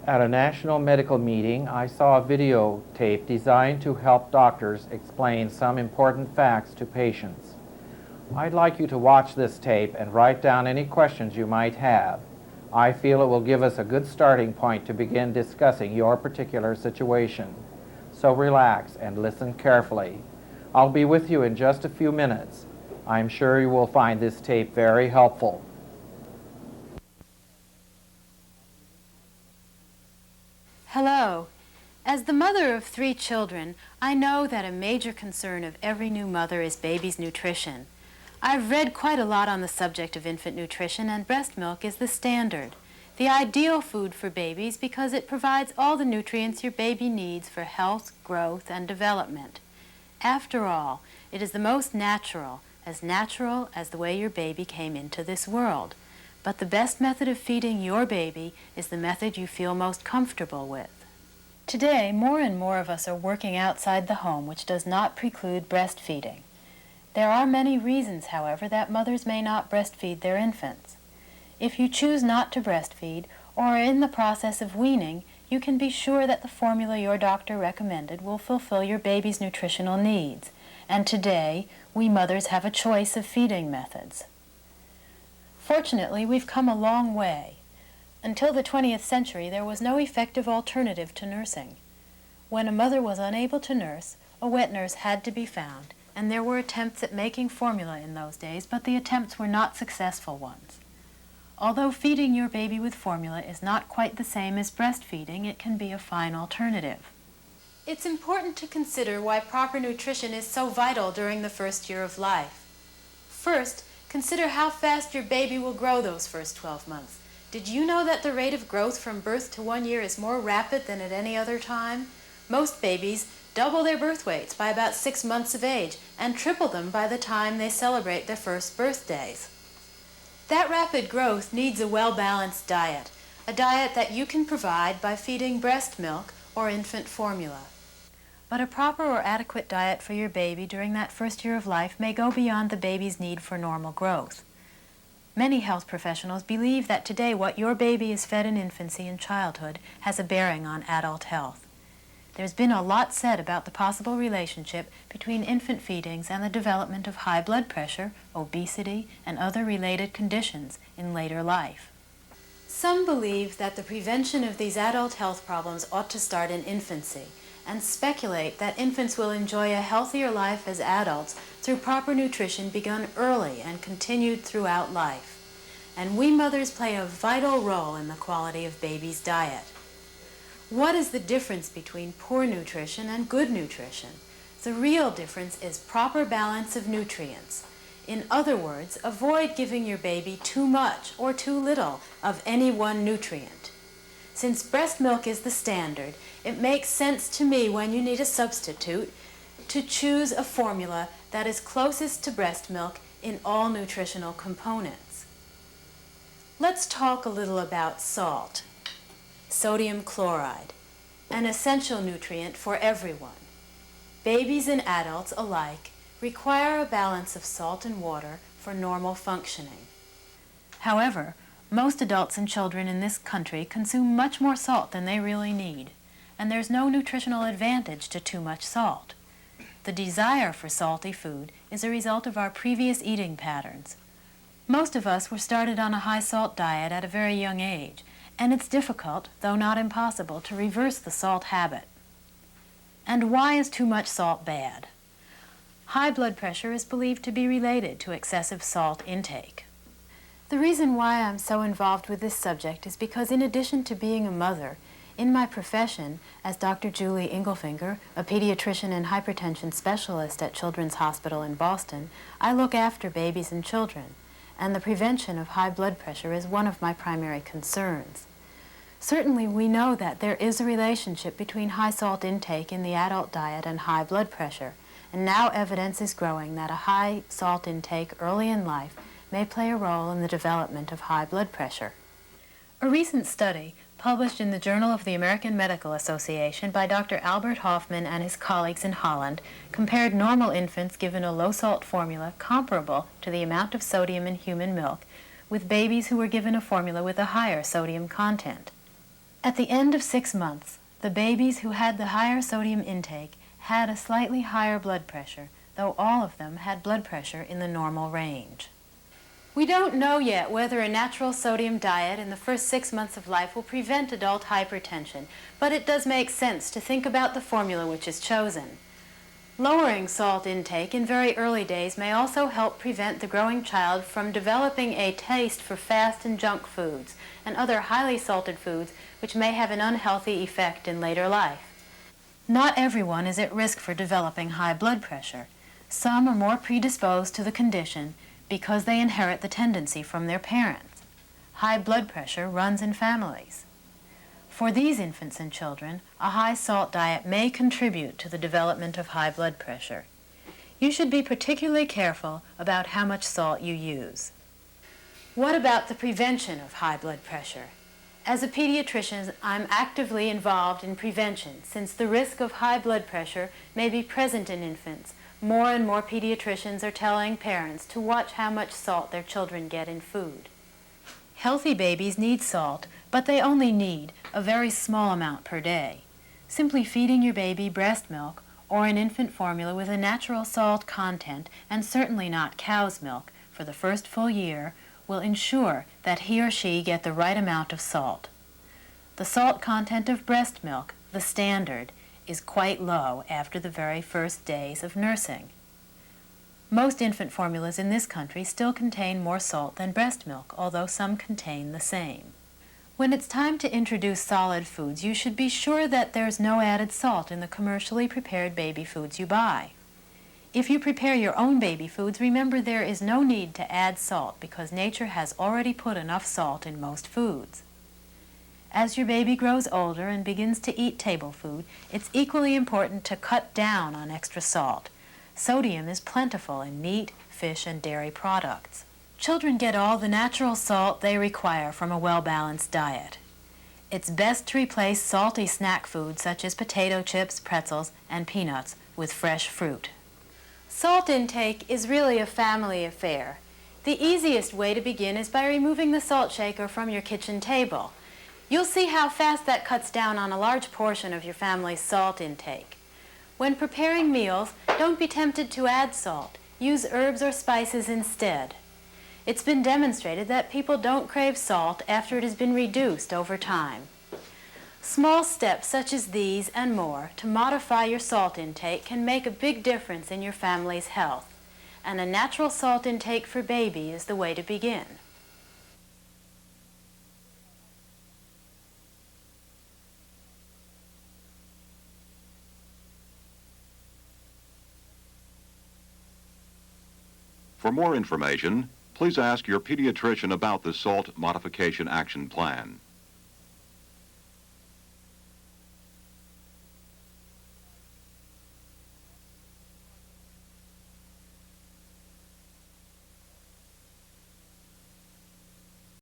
At a national medical meeting, I saw a videotape designed to help doctors explain some important facts to patients. I'd like you to watch this tape and write down any questions you might have. I feel it will give us a good starting point to begin discussing your particular situation. So relax and listen carefully. I'll be with you in just a few minutes. I'm sure you will find this tape very helpful. Hello. As the mother of 3 children, I know that a major concern of every new mother is baby's nutrition. I've read quite a lot on the subject of infant nutrition, and breast milk is the standard, the ideal food for babies because it provides all the nutrients your baby needs for health, growth, and development. After all, it is the most natural as the way your baby came into this world. But the best method of feeding your baby is the method you feel most comfortable with. Today, more and more of us are working outside the home, which does not preclude breastfeeding. There are many reasons, however, that mothers may not breastfeed their infants. If you choose not to breastfeed or are in the process of weaning, you can be sure that the formula your doctor recommended will fulfill your baby's nutritional needs. And today, we mothers have a choice of feeding methods. Fortunately, we've come a long way. Until the 20th century, there was no effective alternative to nursing. When a mother was unable to nurse, a wet nurse had to be found, and there were attempts at making formula in those days, but the attempts were not successful ones. Although feeding your baby with formula is not quite the same as breastfeeding, it can be a fine alternative. It's important to consider why proper nutrition is so vital during the first year of life. First, consider how fast your baby will grow those first 12 months. Did you know that the rate of growth from birth to 1 year is more rapid than at any other time? Most babies double their birth weights by about 6 months of age and triple them by the time they celebrate their first birthdays. That rapid growth needs a well-balanced diet, a diet that you can provide by feeding breast milk or infant formula. But a proper or adequate diet for your baby during that first year of life may go beyond the baby's need for normal growth. Many health professionals believe that today what your baby is fed in infancy and childhood has a bearing on adult health. There's been a lot said about the possible relationship between infant feedings and the development of high blood pressure, obesity, and other related conditions in later life. Some believe that the prevention of these adult health problems ought to start in infancy, and speculate that infants will enjoy a healthier life as adults through proper nutrition begun early and continued throughout life. And we mothers play a vital role in the quality of baby's diet. What is the difference between poor nutrition and good nutrition? The real difference is proper balance of nutrients. In other words, avoid giving your baby too much or too little of any one nutrient. Since breast milk is the standard, it makes sense to me when you need a substitute to choose a formula that is closest to breast milk in all nutritional components. Let's talk a little about salt. Sodium chloride, an essential nutrient for everyone. Babies and adults alike require a balance of salt and water for normal functioning. However, most adults and children in this country consume much more salt than they really need, and there's no nutritional advantage to too much salt. The desire for salty food is a result of our previous eating patterns. Most of us were started on a high-salt diet at a very young age, and it's difficult, though not impossible, to reverse the salt habit. And why is too much salt bad? High blood pressure is believed to be related to excessive salt intake. The reason why I'm so involved with this subject is because in addition to being a mother, in my profession as Dr. Julie Ingelfinger, a pediatrician and hypertension specialist at Children's Hospital in Boston, I look after babies and children, and the prevention of high blood pressure is one of my primary concerns. Certainly we know that there is a relationship between high salt intake in the adult diet and high blood pressure, and now evidence is growing that a high salt intake early in life may play a role in the development of high blood pressure. A recent study published in the Journal of the American Medical Association by Dr. Albert Hoffman and his colleagues in Holland compared normal infants given a low-salt formula comparable to the amount of sodium in human milk with babies who were given a formula with a higher sodium content. At the end of 6 months, the babies who had the higher sodium intake had a slightly higher blood pressure, though all of them had blood pressure in the normal range. We don't know yet whether a natural sodium diet in the first 6 months of life will prevent adult hypertension, but it does make sense to think about the formula which is chosen. Lowering salt intake in very early days may also help prevent the growing child from developing a taste for fast and junk foods and other highly salted foods which may have an unhealthy effect in later life. Not everyone is at risk for developing high blood pressure. Some are more predisposed to the condition because they inherit the tendency from their parents. High blood pressure runs in families. For these infants and children, a high salt diet may contribute to the development of high blood pressure. You should be particularly careful about how much salt you use. What about the prevention of high blood pressure? As a pediatrician, I'm actively involved in prevention since the risk of high blood pressure may be present in infants. More and more pediatricians are telling parents to watch how much salt their children get in food. Healthy babies need salt, but they only need a very small amount per day. Simply feeding your baby breast milk or an infant formula with a natural salt content, and certainly not cow's milk, for the first full year will ensure that he or she get the right amount of salt. The salt content of breast milk, the standard, is quite low after the very first days of nursing. Most infant formulas in this country still contain more salt than breast milk, although some contain the same. When it's time to introduce solid foods, you should be sure that there's no added salt in the commercially prepared baby foods you buy. If you prepare your own baby foods, remember there is no need to add salt because nature has already put enough salt in most foods. As your baby grows older and begins to eat table food, it's equally important to cut down on extra salt. Sodium is plentiful in meat, fish, and dairy products. Children get all the natural salt they require from a well-balanced diet. It's best to replace salty snack foods such as potato chips, pretzels, and peanuts with fresh fruit. Salt intake is really a family affair. The easiest way to begin is by removing the salt shaker from your kitchen table. You'll see how fast that cuts down on a large portion of your family's salt intake. When preparing meals, don't be tempted to add salt. Use herbs or spices instead. It's been demonstrated that people don't crave salt after it has been reduced over time. Small steps such as these and more to modify your salt intake can make a big difference in your family's health, and a natural salt intake for baby is the way to begin. For more information, please ask your pediatrician about the Salt Modification Action Plan.